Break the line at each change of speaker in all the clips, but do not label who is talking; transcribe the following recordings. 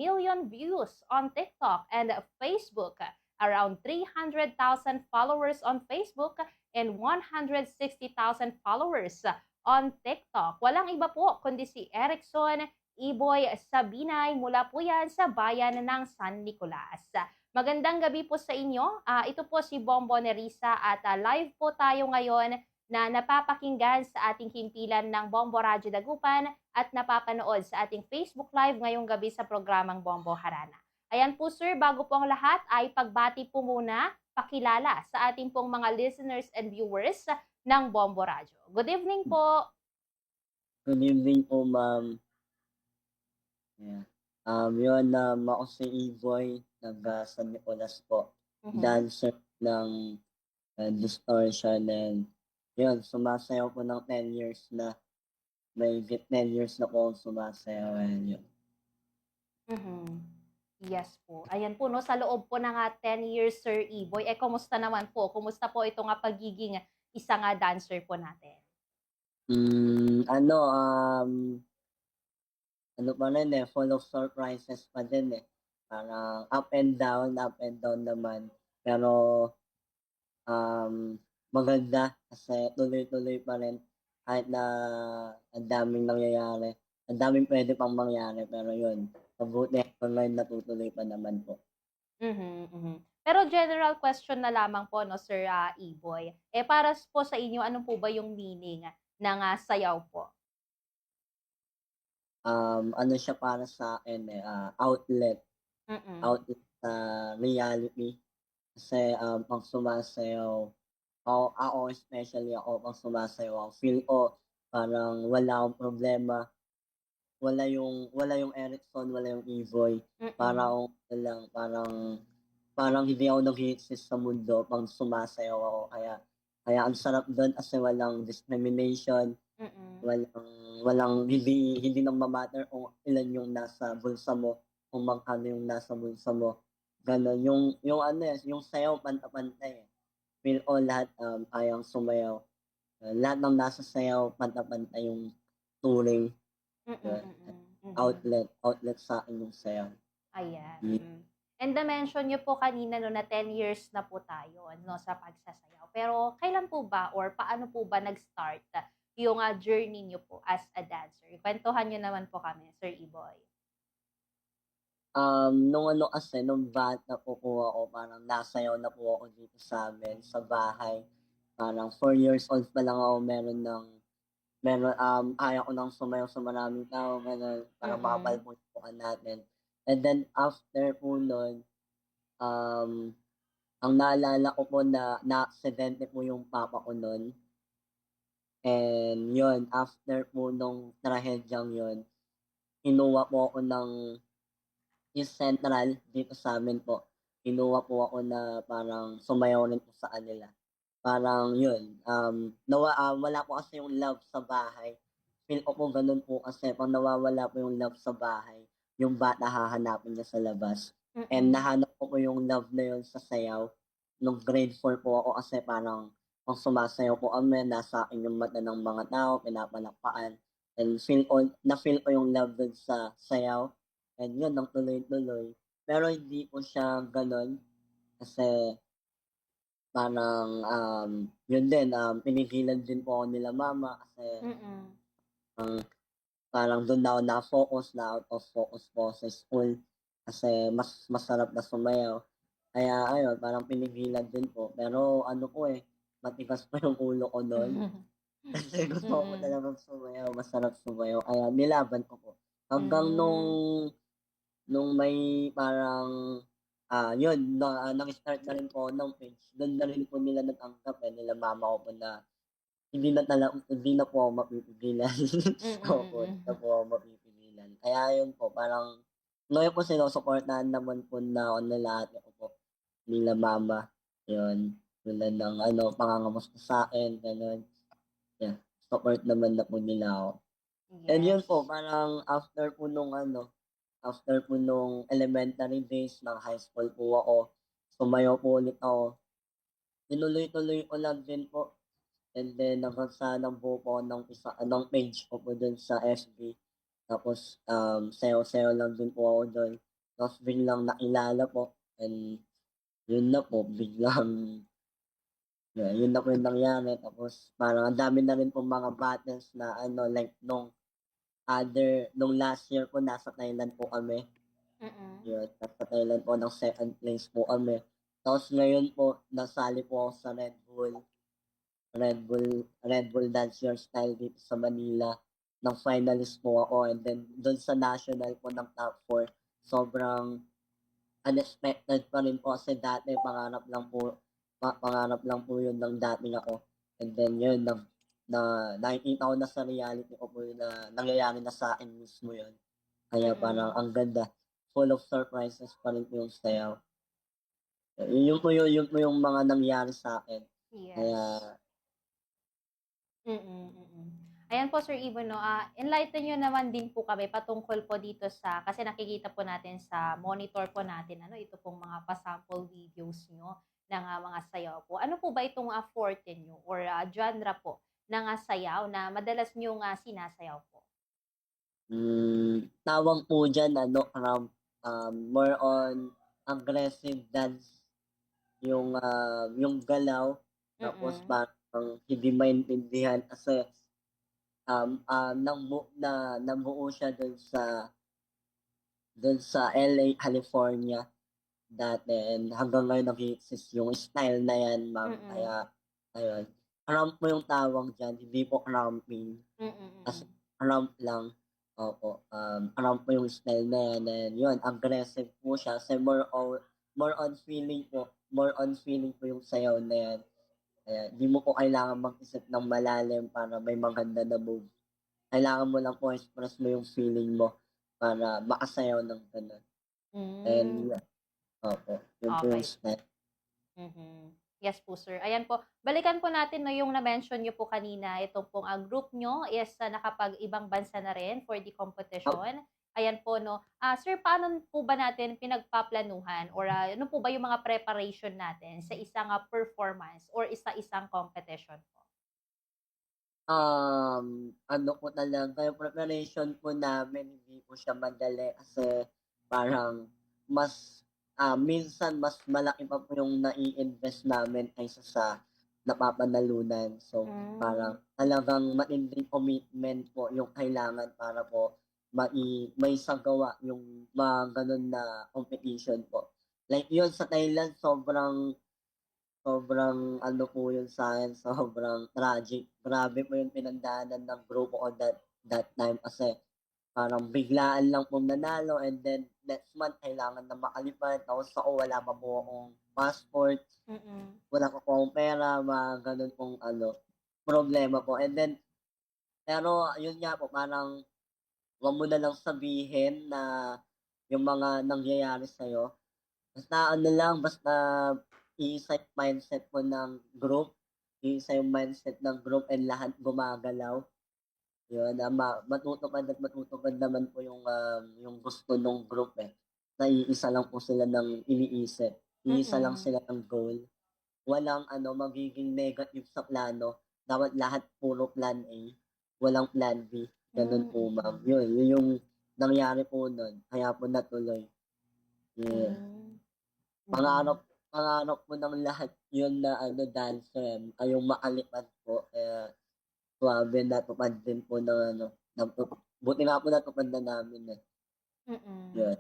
million views on TikTok and Facebook, around 300,000 followers on Facebook, and 160,000 followers on TikTok. Walang iba po kundi si Erickson Iboy Sabinay mula po yan sa bayan ng San Nicolas. Magandang gabi po sa inyo. Ito po si Bombo Nerissa at live po tayo ngayon na napapakinggan sa ating himpilan ng Bombo Radyo Dagupan at napapanood sa ating Facebook Live ngayong gabi sa programang Bombo Harana. Ayan po sir, bago po ang lahat ay pagbati po muna, pakilala sa ating pong mga listeners and viewers ng Bombo Radyo. Good evening po.
Good evening po, ma'am. Yeah. Ako si Iboy, San Nicolas po. Dancer ng Distortion, and yun, sumasayaw po ng 10 years na. May 10 years na po akong sumasayaw, and yun.
Yes po. Ayan po, no, sa loob po ng 10 years, Sir Iboy, kumusta naman po? Kumusta po ito nga pagiging isang dancer po natin?
Ano pa rin full of surprises pa din Parang up and down naman. Pero maganda kasi tuloy-tuloy pa rin kahit na ang daming nangyayari. Ang daming pwede pang mangyari, pero yun, mabuti online natutuloy pa naman po.
Pero general question na lamang po, no, Sir Iboy. Para po sa inyo, ano po ba yung meaning ng sayaw po?
Ano siya para sa akin outlet. Outlet sa reality. Kasi pag sumasayaw, ako especially pag sumasayaw ako, feel ko parang wala akong problema. Wala yung Erickson, wala yung Iboy. Parang hindi ako nag-i-exist sa mundo pag sumasayaw ako. Kaya ang sarap doon kasi walang discrimination. Hindi nang ma-matter kung ilan yung nasa bulsa mo, kung magkano yung nasa bulsa mo. Ganon. Yung sayaw panta-pantay. Feel ko lahat kayang sumayaw. Lahat ng nasa sayaw panta-pantay yung turing. Outlet sa akin yung sayaw.
Ayan. And na-mention nyo po kanina no, na 10 years na po tayo no, sa pagsasayaw. Pero kailan po ba or paano po ba nag-start yung journey nyo po as a dancer? Kwentuhan nyo naman po kami, Sir Iboy.
Nung bata po ako, parang nasayaw na po ako dito sa amin, sa bahay. Parang 4 years old pa lang ako, kaya ko nang sumayaw sa maraming tao, gano'n, para mapalpukan natin. And then after po nun, ang naalala ko po na na-aksidente po yung papa ko nun. And yun, after po nung trahedyang yun, kinuha po ako ng yung central dito sa amin po. Kinuha po ako na parang sumayaw rin po sa kanila. Parang yun, wala po kasi yung love sa bahay. Feel ko po ganun po kasi pag nawawala po yung love sa bahay, yung bata hahanapin niya sa labas. And nahanap ko po yung love na yun sa sayaw. Nung grade 4 po ako kasi parang kung sumasayaw po kami, nasa akin yung mata ng mga tao, pinapalakpaan. And na-feel ko yung love dun sa sayaw. And yun, nang tuloy-tuloy. Pero hindi po siya ganun kasi parang yun din, pinigilan din po ako nila mama kasi parang doon na ako na-focus, na out of focus po sa school kasi mas masarap na sumayaw. Kaya ayun, parang pinigilan din po. Pero matigas pa yung ulo ko noon. Kasi gusto ko talagang sumayaw, masarap sumayaw. Kaya nilaban ko po. Hanggang nung may parang yun, nag-start na rin po ng page. Doon na rin po nila natanggap nila mama ko po na hindi na po ako mapipigilan. Opo, hindi na po ako mapipigilan. Kaya yun po, parang ngayon po sinusuportahan naman po na ako nila ate ko po, nila mama. Yun, tulad ng pangangamusta sa akin, gano'n. Yeah, support naman na po nila ako. And yun po, parang after po nung elementary days ng high school po ako, sumayaw po ulit ako. Tinuloy-tuloy ko lang din po. And then hanggang sa nabuo po ng page ko po dun sa FB. Tapos sayaw-sayaw lang din po ako doon. tapos biglang nakilala po and yun na po biglang yun na po yung nangyari tapos parang ang dami na rin pong mga battles na ano like nung last year po nasa Thailand po kami.
Mm.
Yun, nasa Thailand po ng second place po kami. Tapos ngayon po nasali po ako sa Red Bull Dance Your Style dito sa Manila. Ng finalist po ako and then doon sa national po ng top 4, sobrang unexpected pa rin po kasi dati pangarap lang po yun ng dating ako. And then yun, nakikita ko na sa reality ko po yun na nangyayari na sa akin mismo yun. Kaya parang
Mm.
ang ganda, full of surprises pa rin po yung sayaw. Yun po yung mga nangyari sa akin. Kaya
Yes. Ayan po, Sir Ivo, no, enlighten nyo naman din po kami patungkol po dito kasi nakikita po natin sa monitor po natin, ano, ito pong mga pasample videos nyo ng mga sayaw po. Ano po ba itong forte nyo or genre po ng sayaw na madalas nyo sinasayaw po?
tawag po dyan more on aggressive dance yung galaw tapos
Mm.
parang hindi maintindihan kasi nabuo siya dun sa LA, California dati and hanggang ngayon nag-i-exist yung style na yan, ma'am.
Mm.
Kaya ayun, ramp po yung tawag diyan, hindi po ramping. Kasi
Mm.
ramp lang, opo. Ramp po yung style na yan and yun, aggressive po siya kasi more on feeling po yung sayaw na yan. Kaya di mo po kailangan mag-isip ng malalim para may maganda na move. Kailangan mo lang po express mo yung feeling mo para makasayaw ng gano'n. And
Mm.
opo, yun po yung
Okay.
style.
Mhm. Yes po, sir. Ayan po, balikan po natin 'no, yung na-mention niyo po kanina, itong pong, group niyo is, nakapag-ibang bansa na rin for the
Op
competition. Ayan po 'no. Sir, paano po ba natin pinagpaplanuhan or, ano po ba yung mga preparation natin sa isang, performance or isa-isang competition po?
ano po talaga, yung preparation po namin hindi po siya madali kasi parang minsan mas malaki pa po yung nai-invest namin kaysa sa napapanalunan. So,
Hmm.
parang talagang matinding commitment po yung kailangan para po maisagawa yung mga gano'n na competition po. Like yun sa Thailand sobrang ano po yun sa'kin, sobrang tragic. Grabe po yung pinagdaanan ng grupo ko that time kasi parang biglaan lang pong nanalo and then next month kailangan na makalipad tapos ako wala pa po akong passport,
Mm.
wala pa po akong pera, mga gano'n pong problema po. And then pero yun nga po parang 'wag mo na lang sabihin na yung mga nangyayari sa'yo. Basta ano lang, basta iisa yung mindset mo ng group, iisa yung mindset ng group and lahat gumagalaw. Yun, matutupad naman po yung gusto nung group, eh. Na iisa lang po sila ng iniisip, iisa lang
Mm.
sila ng goal. Walang magiging negative sa plano, dapat lahat puro plan A, walang plan B, gano'n
Hmm.
po, ma'am. Yun yung nangyari po nun, kaya po natuloy. Yeah.
Hmm.
Pangarap
Mm.
pangarap po ng lahat yun na dancer, kayong makalipad po, kaya grabe natupad din po ng buti nga po natupad na namin, eh.
Mm.
Yun,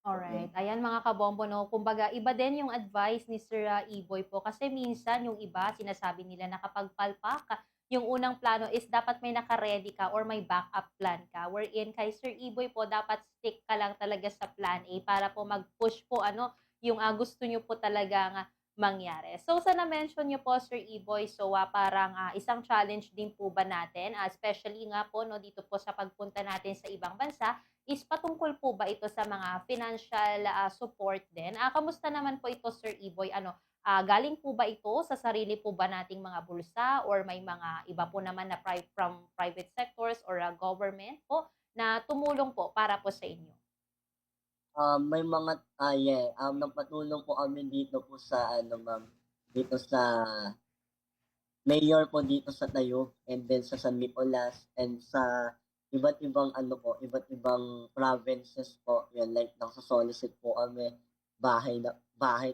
Alright.
mm.
Ayan mga kabombo 'no, kumbaga iba din yung advice ni Sir, Iboy po kasi minsan yung iba sinasabi nila na kapag palpak, yung unang plano is dapat may naka-ready ka or may backup plan ka. Wherein kay Sir Iboy po dapat stick ka lang talaga sa plan A para po mag-push po ano, yung, gusto niyo po talagang, mangyari. So sa na-mention niyo po Sir Iboy, so, parang, isang challenge din po ba natin, especially nga po 'no, dito po sa pagpunta natin sa ibang bansa is patungkol po ba ito sa mga financial, support din? Kamusta naman po ito, Sir Iboy? Ano, galing po ba ito sa sarili po ba nating mga bulsa or may mga iba po naman na from private sectors or, government po na tumulong po para po sa inyo?
May mga yeah, nagpatulong po kami dito po sa ma'am, dito sa mayor po dito sa Tayo and then sa San Nicolas and sa iba't ibang ano po, iba't ibang provinces po, yun like nagso-solicit po kami, bahay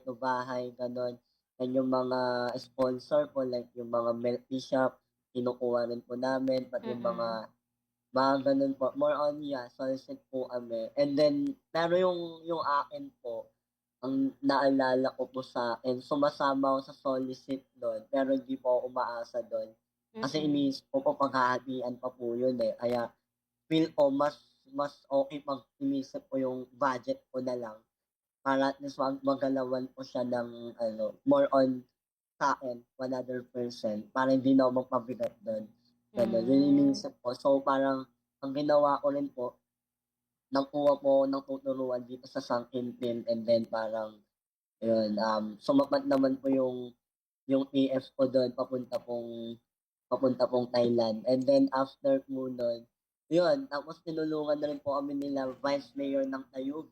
to bahay gano'n. And yung mga sponsor po like yung mga milk tea shop, kinukuha rin po namin, pati yung
Mm.
mga gano'n po, more on yeah, solicit po kami. And then pero yung akin po, ang naalala ko po sa'kin, sumasama ako sa solicit do'n, pero hindi po ako umaasa do'n. Kasi
Mm.
iniisip ko po paghahatian pa po yun, eh, kaya feel ko mas mas okey 'pag inisip ko yung budget ko na lang para at least magalawan ko siya ng ano, more on sa'kin 100% para hindi na ako magpabigat do'n, gano'n. Yun yung
Hmm.
iniisip ko. So, parang ang ginawa ko rin po, nangkuha po ako ng tuturuan dito sa Sangkintin and then parang yun, sumapat naman po yung TF ko do'n papunta pong Thailand. And then after po nun, yun tapos tinulungan na rin po kami nila Vice Mayor ng Tayug,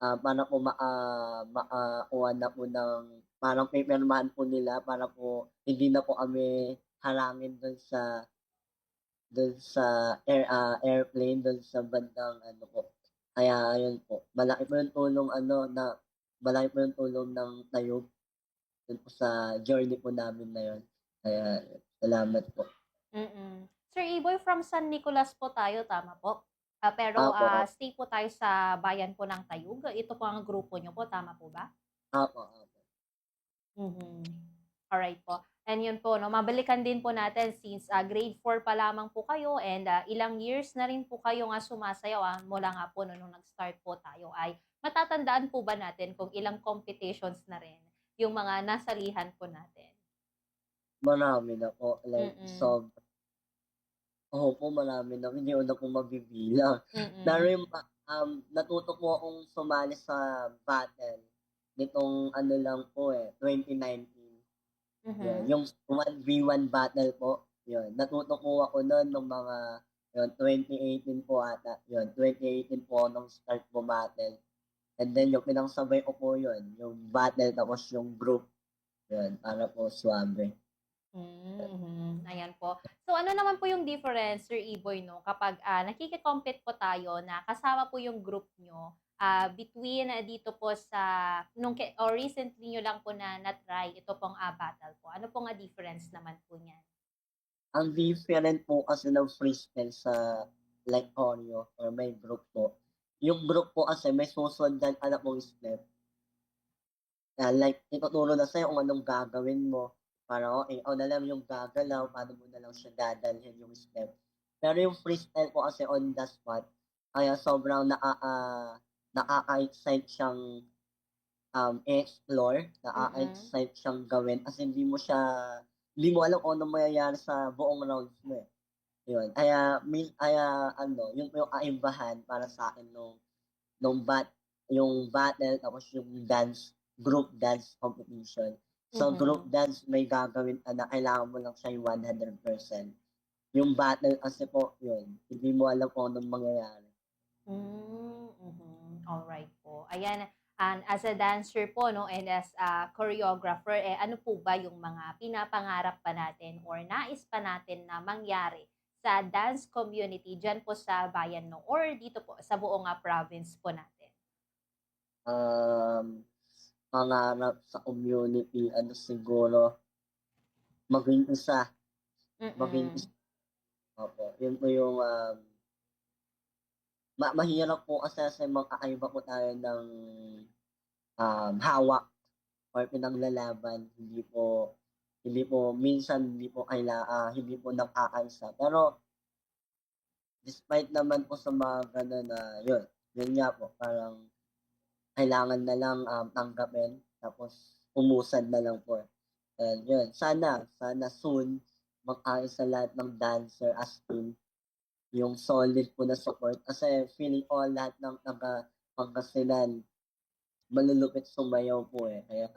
para po makakuha na po ng parang pipirmahan po nila para po hindi na po kami harangin airplane dun sa bandang ano po. Kaya ayun po, malaki po yung tulong ng Tayug dun po sa journey po namin na yun. Kaya salamat po.
Mm. Sir Iboy, from San Nicolas po tayo, tama po? Pero
Opo,
stay po tayo sa bayan po ng Tayug. Ito po ang grupo niyo po, tama po ba?
opo.
Mhm. Alright po. And yun po, no, mabalikan din po natin since grade 4 pa lamang po kayo and ilang years na rin po kayo nga sumasayaw mula nga po no, nung nag-start po tayo ay matatandaan po ba natin kung ilang competitions na rin yung mga nasalihan po natin?
Marami na po, like
Mm.
opo, marami na, hindi ko na po mabibilang. Pero
Mm.
yung natuto po akong sumali sa battle nitong ano lang po, 2019. Yun,
Mhm.
yung 1v1 battle po, yun. Natuto po ako nun nung mga yun, 2018 po ata. Yun, 2018 po ako nung start battle. And then yung pinagsabay ko po yun, yung battle tapos yung group. Yun, para po swabe.
Mhm. Ayan po. So ano naman po yung difference, Sir Iboy, no, kapag nakiki-compete po tayo na kasama po yung group nyo between dito po sa or recently nyo lang po na na-try ito pong battle po. Ano po nga difference naman po niyan?
Ang different po kasi ng freestyle sa like choreo or may group po. Yung group po kasi may susundan ka na pong step. Like ituturo na sa'yo kung anong gagawin mo para ikaw na lang yung gagalaw, paano mo na lang siya dadalhin yung step. Pero yung freestyle po kasi on the spot, kaya sobrang nakaka-excite siyang, i-explore,
Mm.
nakaka-excite siyang gawin kasi hindi mo alam kung anong mangyayari sa buong rounds mo, eh. Yun, kaya ano, yun po yung kaibahan para sa'kin nung yung battle tapos yung group dance competition. Sa group
Mhm.
dance may gagawin ka na kailangan mo lang siya yung 100%. Yung battle kasi po yun, hindi mo alam kung anong mangyayari.
Mhm. Alright po. Ayan, and as a dancer po, no, and as a choreographer, ano po ba yung mga pinapangarap pa natin or nais pa natin na mangyari sa dance community dyan po sa bayan, no, or dito po sa buong province po natin?
Um, Pangarap sa community ano siguro, maging isa, maging
Mm.
isa opo, yun po yung, mahirap po kasi magkakaiba po tayo ng, hawak or pinaglalaban. Hindi po minsan hindi po nakakaisa. Pero despite naman po sa mga gano'n na yun nga po parang kailangan na lang, tanggapin tapos umusad na lang po. And yun, sana soon magkaisa lahat ng dancer as team, yung solid po na support kasi feeling ko lahat ng taga Pangasinan malulupit sumayaw po, eh, kaya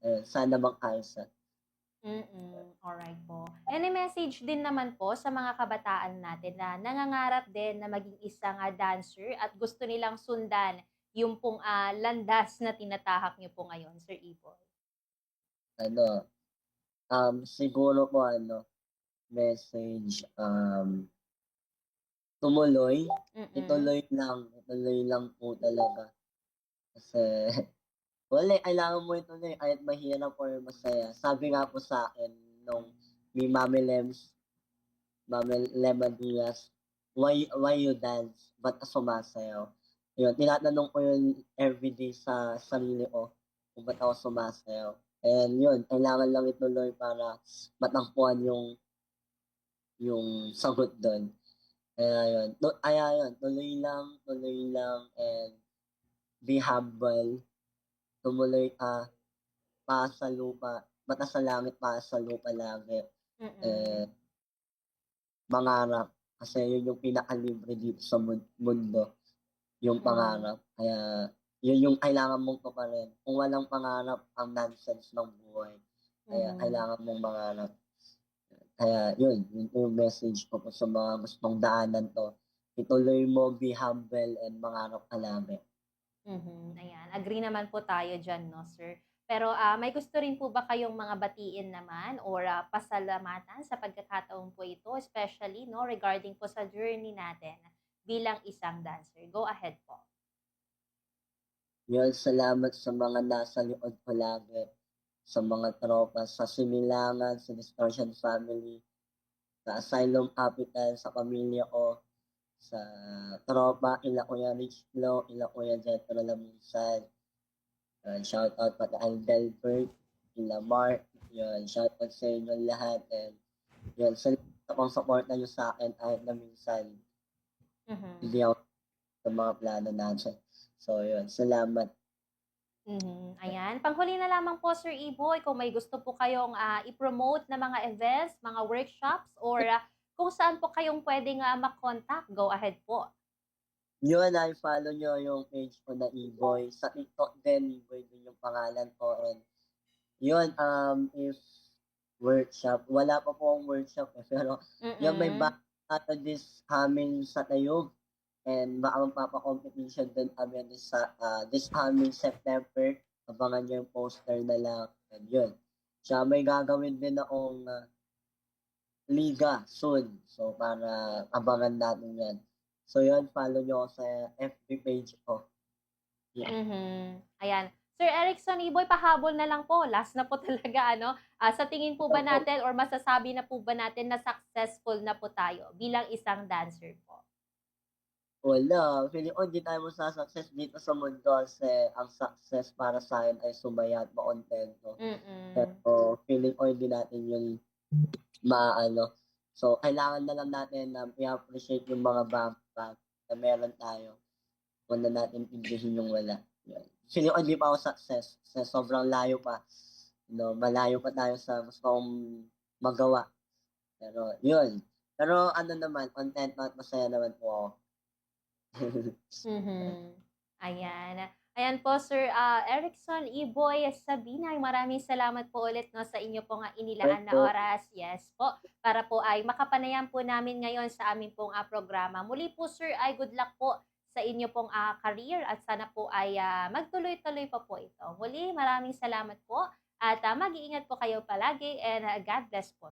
ayun sana magkaisa.
Alright po. Any message din naman po sa mga kabataan natin na nangangarap din na maging isang dancer at gusto nilang sundan yung pong landas na tinatahak niyo po ngayon, Sir Iboy?
Ano, siguro po ano, message, tumuloy,
Mm.
ituloy lang po talaga. Kasi wala, kailangan mo ituloy kahit mahirap or masaya. Sabi nga po sa'kin nung ni Mami Lemma Diaz, "Why you dance? Ba't ka sumasayaw?" Yun, tinatanong ko yun everyday sa sarili ko kung ba't ako sumasayaw. And yun, kailangan lang ituloy para matakbuhan yung sagot dun. Kaya yun, tuloy lang and be humble, tumuloy ka, paa sa lupa, mata sa langit, paa sa lupa lagi,
Mm.
eh, mangarap. Kasi yun yung pinakalibre dito sa mundo, yung
Mm.
pangarap. Kaya yun yung kailangan mong tuparin. Kung walang pangarap, ang nonsense ng buhay. Kaya
Mhm.
kailangan mong mangarap. Kaya yun yung message ko po sa mga gustong daanan 'to. Ituloy mo, be humble and mangarap ka lagi.
Mhm, ayan. Agree naman po tayo diyan 'no, sir. Pero, may gusto rin po ba kayong mga batiin naman or, pasalamatan sa pagkakataon po ito, especially 'no, regarding po sa journey natin bilang isang dancer? Go ahead po.
Yun, salamat sa mga nasa likod ko lagi, sa mga tropa, sa Similangan, sa Distortion Family, sa Asylum Capital, sa pamilya ko, sa tropa kila Kuya Rich Flo, kila Kuya Jethro Laminsan. Shoutout pati kay Delbert, kila Mark, yun, shoutout sa inyong lahat and yun, salamat sa pang-suporta niyo sa'kin kahit na minsan hindi
Mhm.
ako sa mga plano natin. So yun, salamat.
Mhm, ayan. Panghuli na lamang po, Sir Iboy, kung may gusto po kayong, i-promote na mga events, mga workshops, or kung saan po kayong puwedeng, mak-contact, go ahead po.
Yun, i-follow niyo yung page ko na E-boy. Sa TikTok din, E-boy din yung pangalan ko and yun, if workshop, wala pa po akong workshop, eh, pero yun may
Mm.
battle this coming sa Tayob and baka magpapa-competition din kami this coming September. Abangan niyo yung poster na lang and yun. Tsaka may gagawin din akong, liga soon. So, para abangan natin 'yan. So yun, follow niyo ako sa FB page ko. Yeah.
Mhm, ayan. Sir Erickson Iboy, pahabol na lang po, last na po talaga ano, sa tingin po ba
Opo.
natin or masasabi na po ba natin na successful na po tayo bilang isang dancer po?
Wala, feeling ko hindi tayo masa-success dito sa mundo kasi ang success para sa'kin ay sumaya at makontento.
Mm.
Pero feeling ko hindi natin yun maaano. So, kailangan na lang natin na i-appreciate yung mga bagay na meron tayo. Huwag na natin intindihin yung wala. Yun. Feeling ko hindi pa ako success kasi sobrang layo pa. Malayo pa tayo sa gusto kong magawa. Pero yun. Pero ano naman, content at masaya naman po ako.
Mhm. Ayan. Ayan po Sir, Erickson Iboy Sabinay, maraming salamat po ulit 'no, sa inyo pong, inilaan na
Opo,
oras. Yes po, para po ay makapanayam po namin ngayon sa aming pong, programa. Muli po Sir ay good luck po sa inyo pong, career at sana po ay, magtuloy-tuloy pa po ito. Muli maraming salamat po at, mag-iingat po kayo palagi and, God bless po.